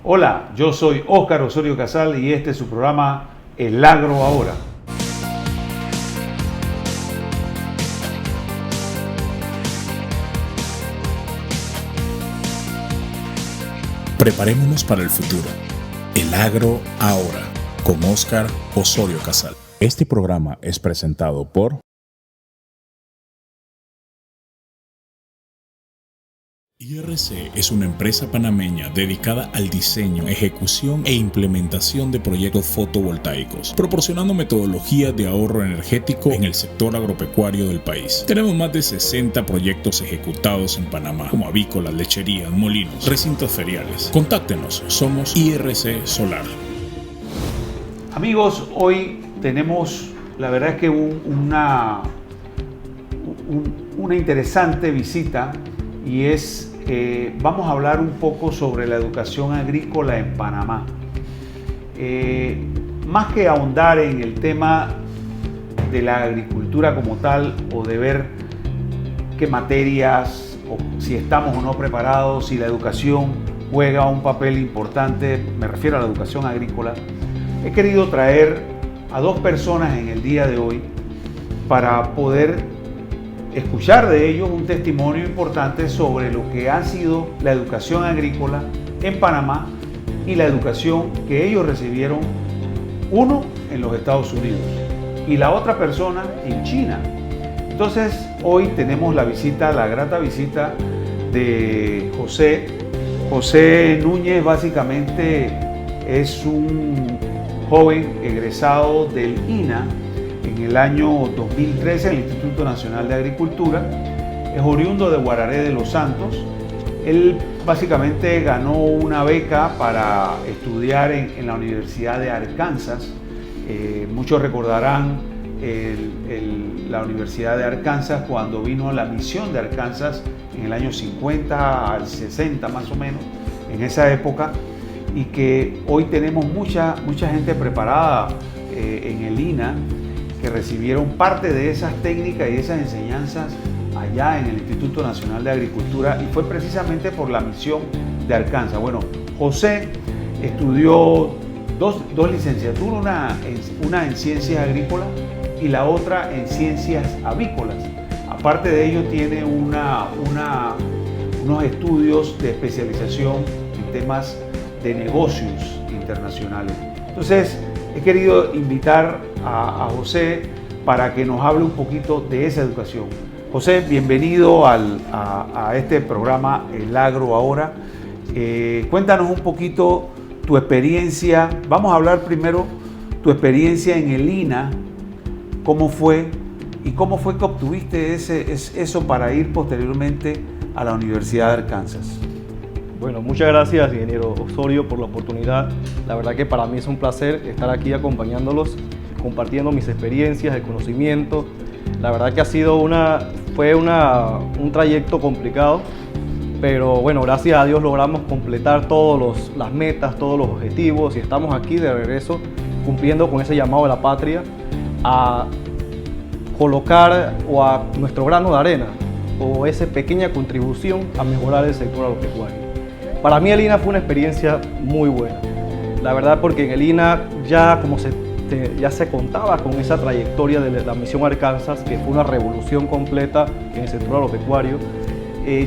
Hola, yo soy Óscar Osorio Casal y este es su programa El Agro Ahora. Preparémonos para el futuro. El Agro Ahora, con Óscar Osorio Casal. Este programa es presentado por IRC. Es una empresa panameña dedicada al diseño, ejecución e implementación de proyectos fotovoltaicos, proporcionando metodologías de ahorro energético en el sector agropecuario del país. Tenemos más de 60 proyectos ejecutados en Panamá, como avícolas, lecherías, molinos, recintos feriales. Contáctenos, somos IRC Solar. Amigos, hoy tenemos, la verdad es que una interesante visita y es, vamos a hablar un poco sobre la educación agrícola en Panamá. Más que ahondar en el tema de la agricultura como tal o de ver qué materias o si estamos o no preparados, si la educación juega un papel importante, me refiero a la educación agrícola, he querido traer a dos personas en el día de hoy para poder escuchar de ellos un testimonio importante sobre lo que ha sido la educación agrícola en Panamá y la educación que ellos recibieron, uno en los Estados Unidos y la otra persona en China. Entonces hoy tenemos la grata visita de José. José Núñez básicamente es un joven egresado del INA en el año 2013, el Instituto Nacional de Agricultura. Es oriundo de Guararé de los Santos. Él básicamente ganó una beca para estudiar en la Universidad de Arkansas. Muchos recordarán la Universidad de Arkansas cuando vino la misión de Arkansas en el año 50 al 60 más o menos, en esa época, y que hoy tenemos mucha gente preparada en el INA que recibieron parte de esas técnicas y esas enseñanzas allá en el Instituto Nacional de Agricultura, y fue precisamente por la misión de Arkansas. Bueno, José estudió dos licenciaturas, una en ciencias agrícolas y la otra en ciencias avícolas. Aparte de ello tiene unos estudios de especialización en temas de negocios internacionales. Entonces, he querido invitar a José para que nos hable un poquito de esa educación. José, bienvenido a este programa El Agro Ahora. Cuéntanos un poquito tu experiencia. Vamos a hablar primero tu experiencia en el INA, cómo fue y cómo fue que obtuviste eso para ir posteriormente a la Universidad de Arkansas. Bueno, muchas gracias, ingeniero Osorio, por la oportunidad. La verdad que para mí es un placer estar aquí acompañándolos, compartiendo mis experiencias, el conocimiento. La verdad que fue un trayecto complicado, pero bueno, gracias a Dios logramos completar todas las metas, todos los objetivos, y estamos aquí de regreso cumpliendo con ese llamado de la patria a colocar o a nuestro grano de arena o esa pequeña contribución a mejorar el sector agropecuario. Para mí el INA fue una experiencia muy buena, la verdad, porque en el INA ya se contaba con esa trayectoria de la misión Arkansas, que fue una revolución completa en el sector agropecuario.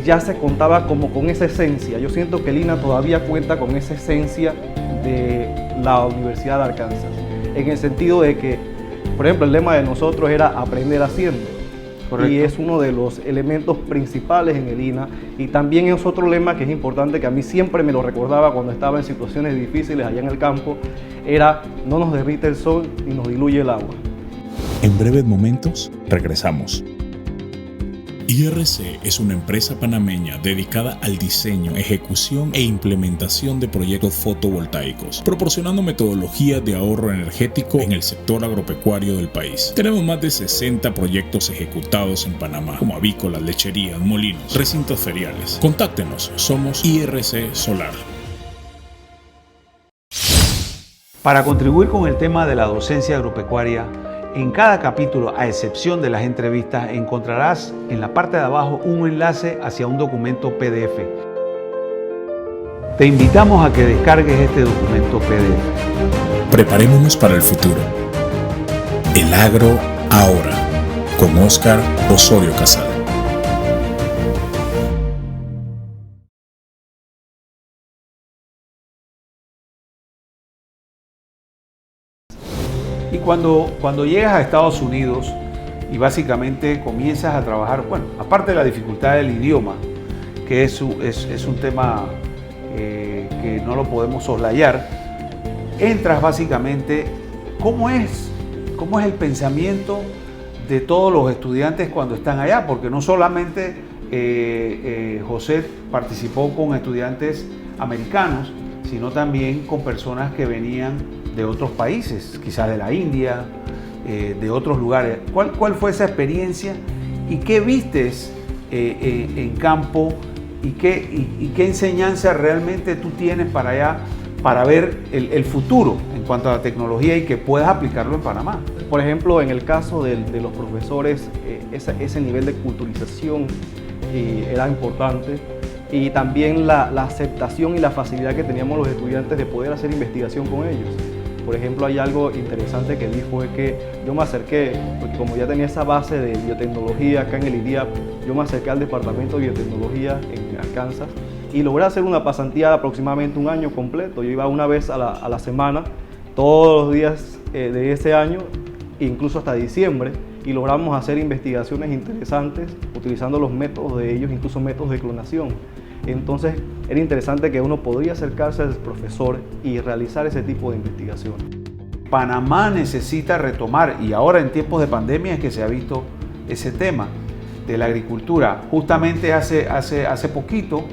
Ya se contaba como con esa esencia. Yo siento que el INA todavía cuenta con esa esencia de la Universidad de Arkansas, en el sentido de que, por ejemplo, el lema de nosotros era aprender haciendo. Correcto. Y es uno de los elementos principales en el INA, y también es otro lema que es importante, que a mí siempre me lo recordaba cuando estaba en situaciones difíciles allá en el campo, era: no nos derrite el sol y nos diluye el agua. En breves momentos regresamos. IRC es una empresa panameña dedicada al diseño, ejecución e implementación de proyectos fotovoltaicos, proporcionando metodologías de ahorro energético en el sector agropecuario del país. Tenemos más de 60 proyectos ejecutados en Panamá, como avícolas, lecherías, molinos, recintos feriales. Contáctenos, somos IRC Solar. Para contribuir con el tema de la docencia agropecuaria, en cada capítulo, a excepción de las entrevistas, encontrarás en la parte de abajo un enlace hacia un documento PDF. Te invitamos a que descargues este documento PDF. Preparémonos para el futuro. El agro ahora, con Óscar Osorio Casado. Y cuando llegas a Estados Unidos y básicamente comienzas a trabajar, bueno, aparte de la dificultad del idioma, que es un tema que no lo podemos soslayar, entras básicamente, ¿cómo es el pensamiento de todos los estudiantes cuando están allá? Porque no solamente José participó con estudiantes americanos, sino también con personas que venían de otros países, quizás de la India, de otros lugares. ¿Cuál fue esa experiencia y qué vistes en campo y qué enseñanza realmente tú tienes para allá para ver el futuro en cuanto a la tecnología y que puedas aplicarlo en Panamá? Por ejemplo, en el caso de los profesores, ese nivel de culturización era importante, y también la aceptación y la facilidad que teníamos los estudiantes de poder hacer investigación con ellos. Por ejemplo, hay algo interesante que vi, fue que yo me acerqué, porque como ya tenía esa base de biotecnología acá en el IDIAP, yo me acerqué al departamento de biotecnología en Arkansas y logré hacer una pasantía de aproximadamente un año completo. Yo iba una vez a la semana, todos los días de ese año, incluso hasta diciembre, y logramos hacer investigaciones interesantes utilizando los métodos de ellos, incluso métodos de clonación. Entonces era interesante que uno podría acercarse al profesor y realizar ese tipo de investigación. Panamá necesita retomar, y ahora en tiempos de pandemia es que se ha visto ese tema de la agricultura. Justamente hace poquito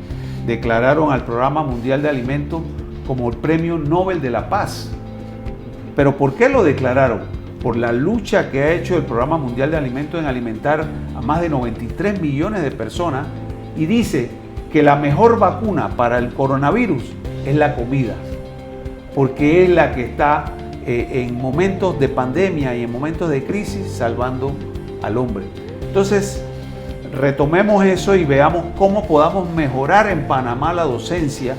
declararon al Programa Mundial de Alimentos como el Premio Nobel de la Paz. ¿Pero por qué lo declararon? Por la lucha que ha hecho el Programa Mundial de Alimentos en alimentar a más de 93 millones de personas, y dice que la mejor vacuna para el coronavirus es la comida, porque es la que está en momentos de pandemia y en momentos de crisis salvando al hombre. Entonces, retomemos eso y veamos cómo podamos mejorar en Panamá la docencia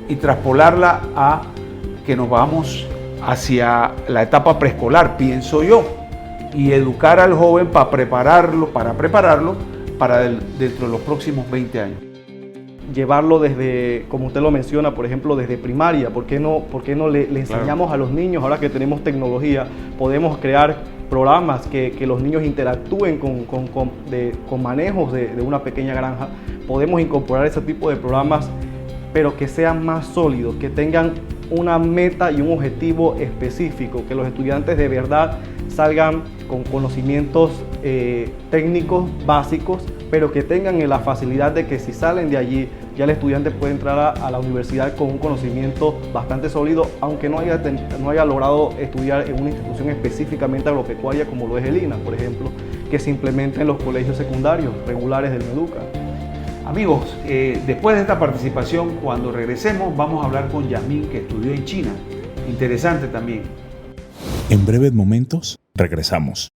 y traspolarla a que nos vamos hacia la etapa preescolar, pienso yo, y educar al joven para prepararlo para dentro de los próximos 20 años. Llevarlo desde, como usted lo menciona, por ejemplo, desde primaria. ¿Por qué no le enseñamos a los niños, ahora que tenemos tecnología, podemos crear programas que los niños interactúen con manejos de una pequeña granja? Podemos incorporar ese tipo de programas, pero que sean más sólidos, que tengan una meta y un objetivo específico, que los estudiantes de verdad salgan con conocimientos técnicos básicos, pero que tengan la facilidad de que si salen de allí, ya el estudiante puede entrar a la universidad con un conocimiento bastante sólido, aunque no haya logrado estudiar en una institución específicamente agropecuaria como lo es el INA, por ejemplo, que se implementa en los colegios secundarios regulares del MEDUCA. Amigos, después de esta participación, cuando regresemos, vamos a hablar con Yasmín, que estudió en China. Interesante también. En breves momentos, regresamos.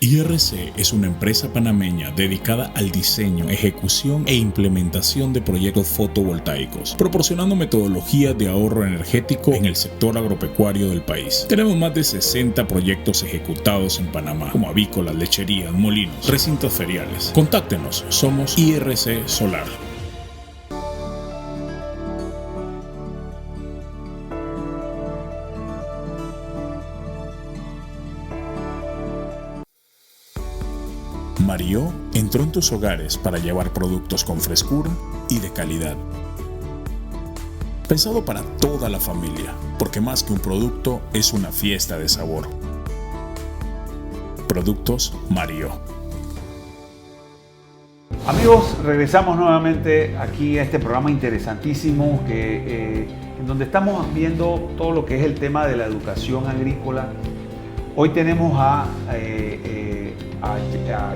IRC es una empresa panameña dedicada al diseño, ejecución e implementación de proyectos fotovoltaicos, proporcionando metodologías de ahorro energético en el sector agropecuario del país. Tenemos más de 60 proyectos ejecutados en Panamá, como avícolas, lecherías, molinos, recintos feriales. Contáctenos, somos IRC Solar. Mario entró en tus hogares para llevar productos con frescura y de calidad. Pensado para toda la familia, porque más que un producto es una fiesta de sabor. Productos Mario. Amigos, regresamos nuevamente aquí a este programa interesantísimo en donde estamos viendo todo lo que es el tema de la educación agrícola. Hoy tenemos a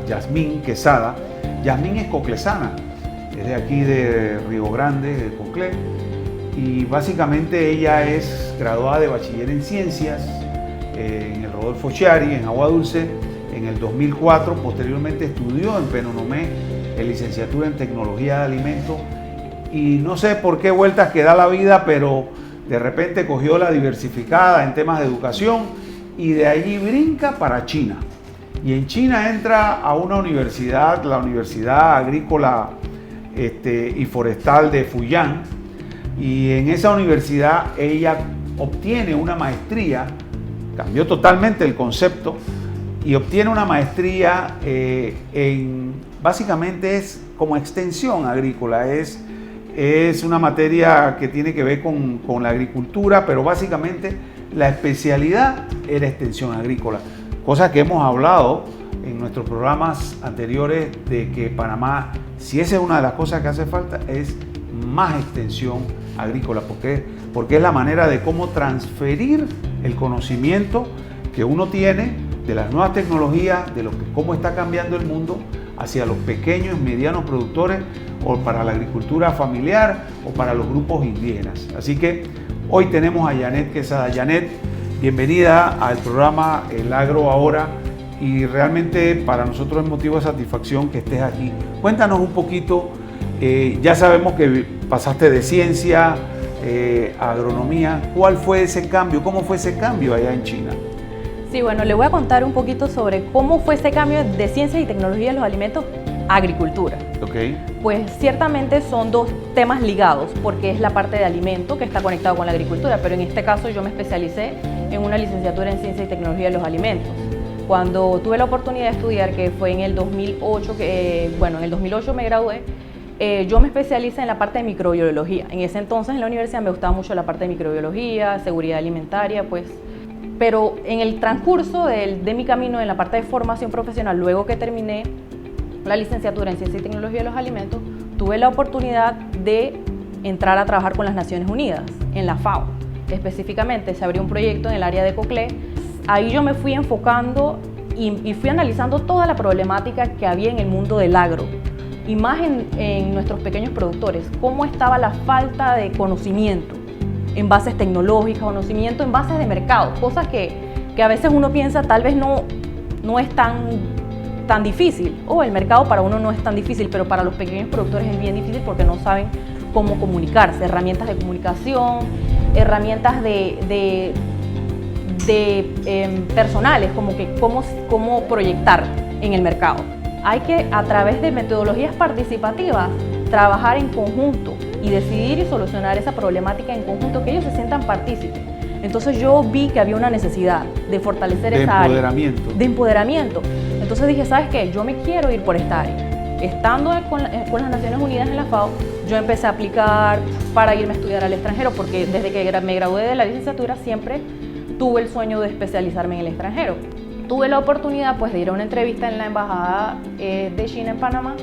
Yasmín Quesada. Yasmín es coclesana, es de aquí de Río Grande, de Coclé, y básicamente ella es graduada de bachiller en ciencias en el Rodolfo Chiari, en Agua Dulce, en el 2004. Posteriormente estudió en Penonomé en licenciatura en tecnología de alimentos y no sé por qué vueltas que da la vida, pero de repente cogió la diversificada en temas de educación y de allí brinca para China. Y en China entra a una universidad, la Universidad Agrícola y Forestal de Fuyang, y en esa universidad ella obtiene una maestría, cambió totalmente el concepto, y obtiene una maestría básicamente es como extensión agrícola, es una materia que tiene que ver con la agricultura, pero básicamente la especialidad era extensión agrícola, cosa que hemos hablado en nuestros programas anteriores de que Panamá, si esa es una de las cosas que hace falta, es más extensión agrícola, porque es la manera de cómo transferir el conocimiento que uno tiene de las nuevas tecnologías, de cómo está cambiando el mundo hacia los pequeños y medianos productores, o para la agricultura familiar o para los grupos indígenas. Así que hoy tenemos a Janet Quesada. Janet, bienvenida al programa El Agro Ahora, y realmente para nosotros es motivo de satisfacción que estés aquí. Cuéntanos un poquito, ya sabemos que pasaste de ciencia a agronomía. ¿Cuál fue ese cambio? ¿Cómo fue ese cambio allá en China? Sí, bueno, le voy a contar un poquito sobre cómo fue ese cambio de ciencia y tecnología de los alimentos a agricultura. Okay. Pues ciertamente son dos temas ligados, porque es la parte de alimento que está conectado con la agricultura, pero en este caso yo me especialicé en una licenciatura en ciencia y tecnología de los alimentos. Cuando tuve la oportunidad de estudiar, que fue en el 2008, en el 2008 me gradué, yo me especialicé en la parte de microbiología. En ese entonces en la universidad me gustaba mucho la parte de microbiología, seguridad alimentaria, pero en el transcurso de mi camino en la parte de formación profesional, luego que terminé la licenciatura en Ciencia y Tecnología de los Alimentos, tuve la oportunidad de entrar a trabajar con las Naciones Unidas, en la FAO. Específicamente se abrió un proyecto en el área de Coclé. Ahí yo me fui enfocando y fui analizando toda la problemática que había en el mundo del agro, y más en nuestros pequeños productores, cómo estaba la falta de conocimiento en bases tecnológicas, conocimiento en bases de mercado, cosas que a veces uno piensa tal vez no es tan difícil, o el mercado para uno no es tan difícil, pero para los pequeños productores es bien difícil porque no saben cómo comunicarse, herramientas de comunicación, herramientas de personales, como que cómo proyectar en el mercado. Hay que, a través de metodologías participativas, trabajar en conjunto y decidir y solucionar esa problemática en conjunto, que ellos se sientan partícipes. Entonces yo vi que había una necesidad de fortalecer esa área. De empoderamiento. Entonces dije, ¿sabes qué? Yo me quiero ir por esta área. Estando con las Naciones Unidas en la FAO, yo empecé a aplicar para irme a estudiar al extranjero, porque desde que me gradué de la licenciatura siempre tuve el sueño de especializarme en el extranjero. Tuve la oportunidad de ir a una entrevista en la Embajada de China en Panamá,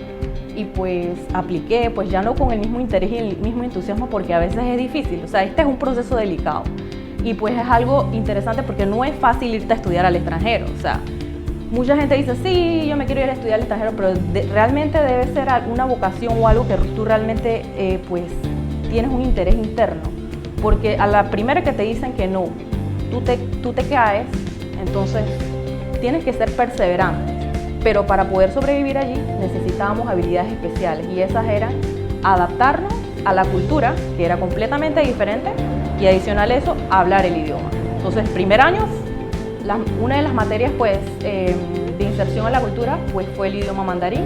y pues apliqué, pues ya no con el mismo interés y el mismo entusiasmo, porque a veces es difícil. O sea, este es un proceso delicado. Y pues es algo interesante porque no es fácil irte a estudiar al extranjero. O sea, mucha gente dice, sí, yo me quiero ir a estudiar al extranjero, pero realmente debe ser una vocación o algo que tú realmente pues tienes un interés interno. Porque a la primera que te dicen que no, tú te caes, entonces tienes que ser perseverante. Pero para poder sobrevivir allí necesitábamos habilidades especiales, y esas eran adaptarnos a la cultura, que era completamente diferente, y adicional a eso, hablar el idioma. Entonces, el primer año, una de las materias de inserción a la cultura fue el idioma mandarín.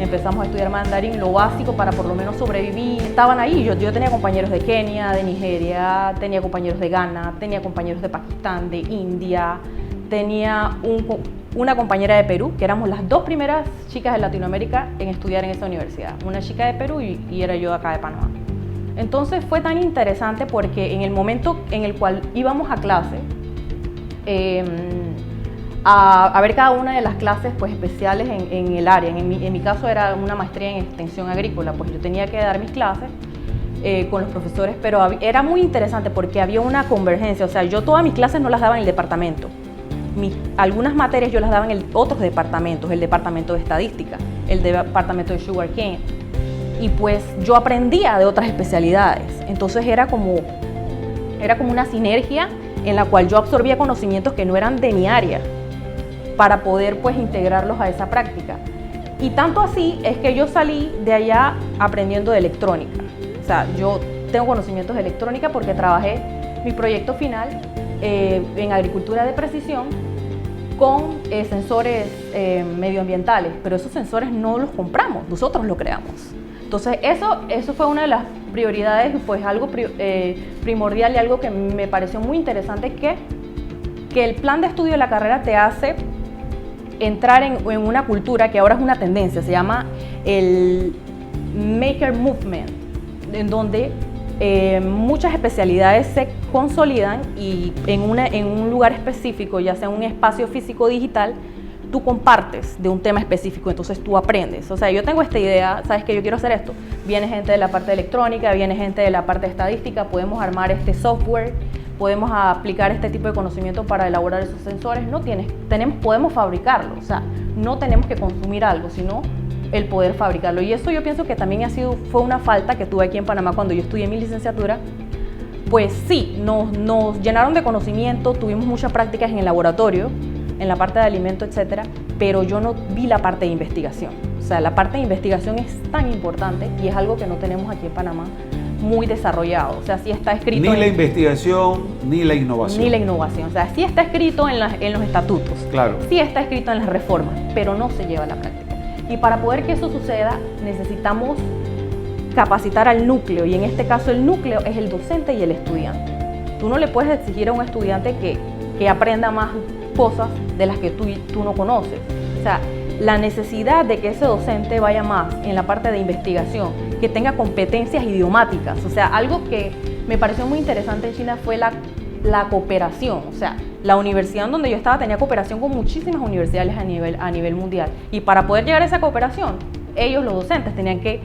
Empezamos a estudiar mandarín, lo básico para por lo menos sobrevivir. Estaban ahí, yo tenía compañeros de Kenia, de Nigeria, tenía compañeros de Ghana, tenía compañeros de Pakistán, de India, tenía una compañera de Perú, que éramos las dos primeras chicas de Latinoamérica en estudiar en esa universidad. Una chica de Perú y era yo acá de Panamá. Entonces fue tan interesante porque en el momento en el cual íbamos a clase, a ver cada una de las clases pues, especiales en el área. En mi caso era una maestría en extensión agrícola, pues yo tenía que dar mis clases con los profesores, pero era muy interesante porque había una convergencia. O sea, yo todas mis clases no las daba en el departamento. Algunas materias yo las daba en otros departamentos, el departamento de estadística, el departamento de sugarcane, y pues yo aprendía de otras especialidades. Entonces era como una sinergia en la cual yo absorbía conocimientos que no eran de mi área para poder pues integrarlos a esa práctica. Y tanto así es que yo salí de allá aprendiendo de electrónica. sea, yo tengo conocimientos de electrónica porque trabajé mi proyecto final en agricultura de precisión con sensores medioambientales, pero esos sensores no los compramos, nosotros los creamos. Entonces eso fue una de las prioridades, pues algo primordial y algo que me pareció muy interesante, que el plan de estudio de la carrera te hace entrar en una cultura que ahora es una tendencia, se llama el Maker Movement, en donde muchas especialidades se consolidan y en un lugar específico, ya sea un espacio físico o digital, tú compartes de un tema específico, entonces tú aprendes. O sea, yo tengo esta idea, sabes que yo quiero hacer esto. Viene gente de la parte de electrónica, viene gente de la parte de estadística, podemos armar este software, podemos aplicar este tipo de conocimiento para elaborar esos sensores. Podemos fabricarlo, o sea, no tenemos que consumir algo, sino el poder fabricarlo. Y eso yo pienso que también fue una falta que tuve aquí en Panamá cuando yo estudié mi licenciatura. Pues sí, nos llenaron de conocimiento, tuvimos muchas prácticas en el laboratorio, en la parte de alimento, etcétera, pero yo no vi la parte de investigación. O sea, la parte de investigación es tan importante y es algo que no tenemos aquí en Panamá muy desarrollado. O sea, sí está escrito... Ni la investigación, ni la innovación. Ni la innovación. O sea, sí está escrito en los estatutos. Claro. Sí está escrito en las reformas, pero no se lleva a la práctica. Y para poder que eso suceda, necesitamos capacitar al núcleo, y en este caso el núcleo es el docente y el estudiante. Tú no le puedes exigir a un estudiante que aprenda más cosas de las que tú no conoces. O sea, la necesidad de que ese docente vaya más en la parte de investigación, que tenga competencias idiomáticas. O sea, algo que me pareció muy interesante en China fue la cooperación. O sea, la universidad en donde yo estaba tenía cooperación con muchísimas universidades a nivel mundial. Y para poder llegar a esa cooperación, ellos, los docentes, tenían que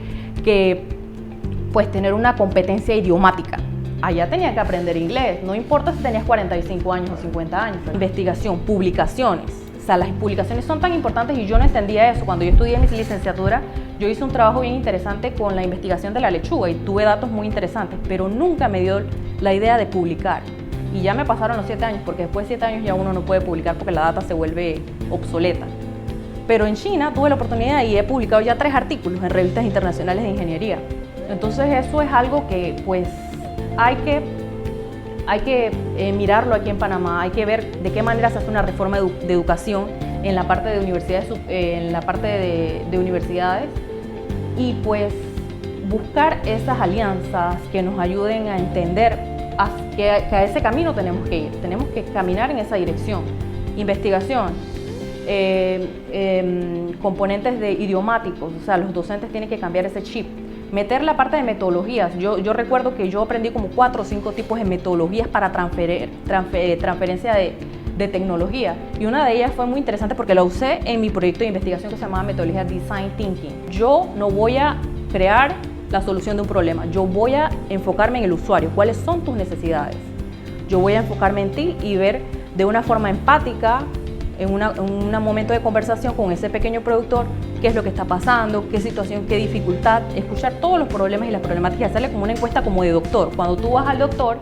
pues, tener una competencia idiomática. Allá tenían que aprender inglés, no importa si tenías 45 años o 50 años. Investigación, publicaciones. O sea, las publicaciones son tan importantes y yo no entendía eso. Cuando yo estudié mi licenciatura, yo hice un trabajo bien interesante con la investigación de la lechuga y tuve datos muy interesantes, pero nunca me dio la idea de publicar. Y ya me pasaron los 7 años, porque después de 7 años ya uno no puede publicar porque la data se vuelve obsoleta. Pero en China tuve la oportunidad y he publicado ya 3 artículos en revistas internacionales de ingeniería. Entonces eso es algo que pues hay que mirarlo aquí en Panamá, hay que ver de qué manera se hace una reforma de educación en la parte de universidades, y pues buscar esas alianzas que nos ayuden a entender que a ese camino tenemos que ir, tenemos que caminar en esa dirección. Investigación, componentes idiomáticos, o sea, los docentes tienen que cambiar ese chip. Meter la parte de metodologías. Yo recuerdo que yo aprendí como 4 o 5 tipos de metodologías para transferencia de tecnología. Y una de ellas fue muy interesante porque la usé en mi proyecto de investigación que se llamaba Metodología Design Thinking. Yo no voy a crear la solución de un problema. Yo voy a enfocarme en el usuario. ¿Cuáles son tus necesidades? Yo voy a enfocarme en ti y ver de una forma empática, en un momento de conversación con ese pequeño productor, qué es lo que está pasando, qué situación, qué dificultad, escuchar todos los problemas y las problemáticas, hacerle como una encuesta como de doctor. Cuando tú vas al doctor,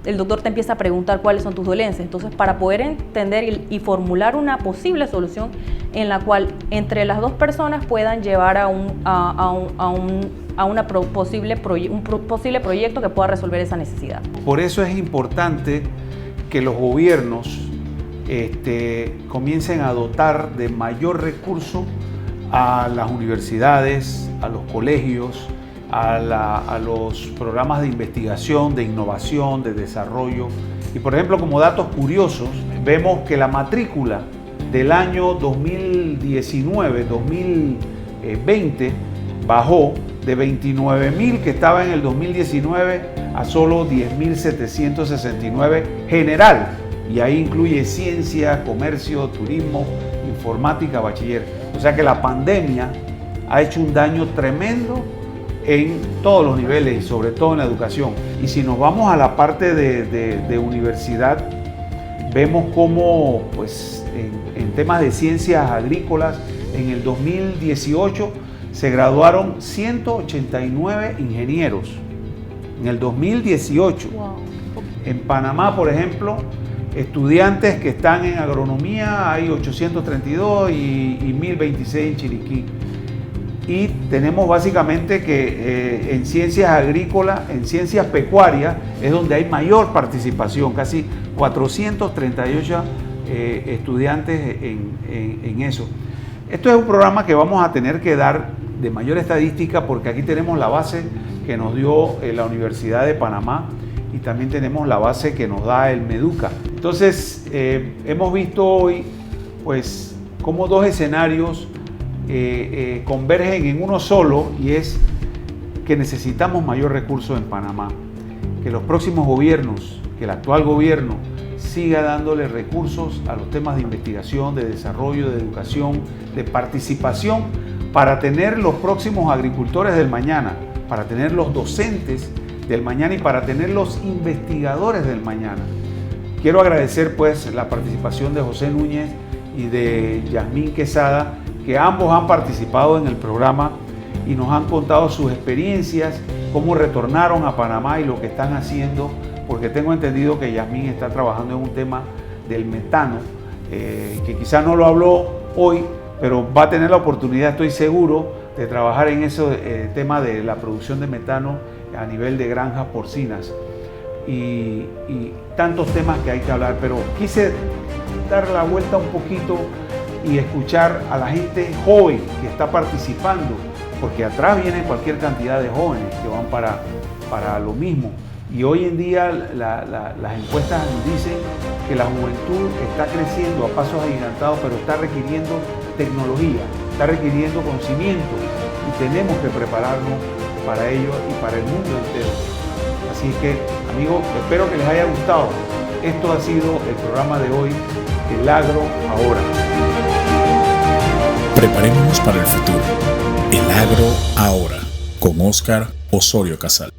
el doctor te empieza a preguntar cuáles son tus dolencias. Entonces, para poder entender y formular una posible solución en la cual entre las dos personas puedan llevar a un posible proyecto que pueda resolver esa necesidad. Por eso es importante que los gobiernos comiencen a dotar de mayor recurso a las universidades, a los colegios, a los programas de investigación, de innovación, de desarrollo. Y por ejemplo, como datos curiosos, vemos que la matrícula del año 2019-2020 bajó de 29.000 que estaba en el 2019 a solo 10.769 general. Y ahí incluye ciencia, comercio, turismo, informática, bachiller. O sea que la pandemia ha hecho un daño tremendo en todos los niveles y sobre todo en la educación. Y si nos vamos a la parte de universidad, vemos cómo pues, en temas de ciencias agrícolas, en el 2018 se graduaron 189 ingenieros. En el 2018. Wow. En Panamá, por ejemplo, estudiantes que están en agronomía hay 832 y 1026 en Chiriquí. y tenemos básicamente que en ciencias agrícolas, en ciencias pecuarias, es donde hay mayor participación, casi 438 estudiantes en eso. Esto es un programa que vamos a tener que dar de mayor estadística porque aquí tenemos la base que nos dio la Universidad de Panamá y también tenemos la base que nos da el Meduca. Entonces, hemos visto hoy pues cómo dos escenarios convergen en uno solo, y es que necesitamos mayor recursos en Panamá, que los próximos gobiernos, que el actual gobierno siga dándole recursos a los temas de investigación, de desarrollo, de educación, de participación, para tener los próximos agricultores del mañana, para tener los docentes del mañana y para tener los investigadores del mañana. Quiero agradecer pues la participación de José Núñez y de Yasmín Quesada, que ambos han participado en el programa y nos han contado sus experiencias, cómo retornaron a Panamá y lo que están haciendo, porque tengo entendido que Yasmín está trabajando en un tema del metano, que quizá no lo habló hoy, pero va a tener la oportunidad, estoy seguro, de trabajar en ese tema de la producción de metano a nivel de granjas porcinas y tantos temas que hay que hablar, pero quise dar la vuelta un poquito y escuchar a la gente joven que está participando, porque atrás viene cualquier cantidad de jóvenes que van para lo mismo. Y hoy en día las encuestas nos dicen que la juventud está creciendo a pasos agigantados, pero está requiriendo tecnología, está requiriendo conocimiento y tenemos que prepararnos para ello y para el mundo entero. Así que, amigos, espero que les haya gustado. Esto ha sido el programa de hoy, El Agro Ahora. Preparémonos para el futuro. El Agro Ahora, con Óscar Osorio Casal.